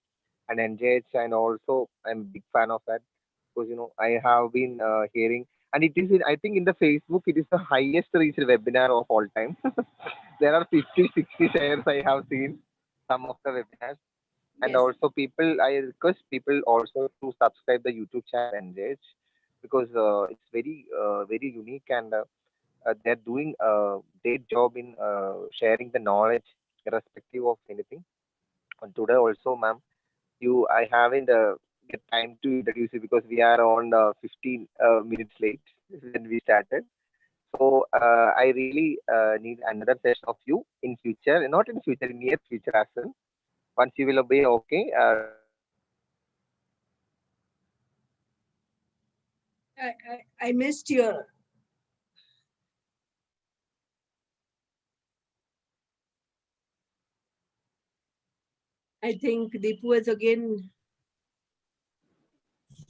and engage, and also I'm a big fan of that because I have been hearing, and it is I think in the Facebook it is the highest reached webinar of all time. There are 50, 60 shares I have seen some of the webinars. And Yes. also people, I request people also to subscribe the YouTube channel Engage, because it's very unique, and they're doing a great job in sharing the knowledge irrespective of anything. And today also, ma'am, I haven't get time to introduce you because we are on 15 minutes late when we started. So I really need another session of you in future, not in future, in near future as well. Once you will be okay, I missed your. I think Deepu is again.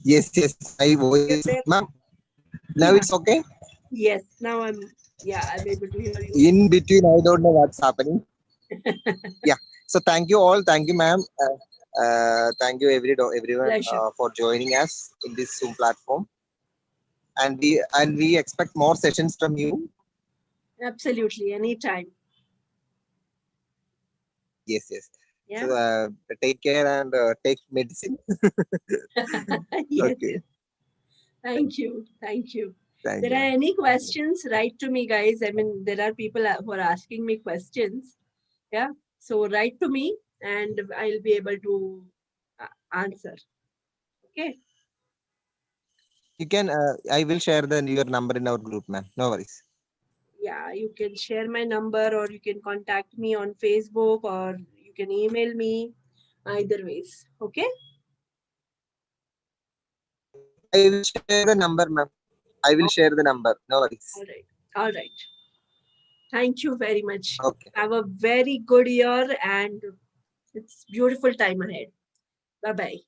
Yes, yes, my voice You're is, there. ma'am. Now Yeah. it's okay. Yes. Now I'm able to hear you. In between, I don't know what's happening. Yeah. So thank you all. Thank you, ma'am. Thank you everyone Pleasure. for joining us in this Zoom platform. And we expect more sessions from you. Absolutely. Anytime. Yes, yes. Yeah. So take care and take medicine. Yes. Okay. Thank you. Thank you. Thank There you, are ma'am. any questions, write to me, guys. I mean, there are people who are asking me questions. Yeah. So write to me and I'll be able to answer. Okay. You can. I will share your number in our group, ma'am. No worries. Yeah. You can share my number or you can contact me on Facebook or you can email me. Either ways. Okay. I will share the number, ma'am. I will All share the number. No worries. right. All right. Thank you very much. Okay. Have a very good year and it's beautiful time ahead. Bye bye.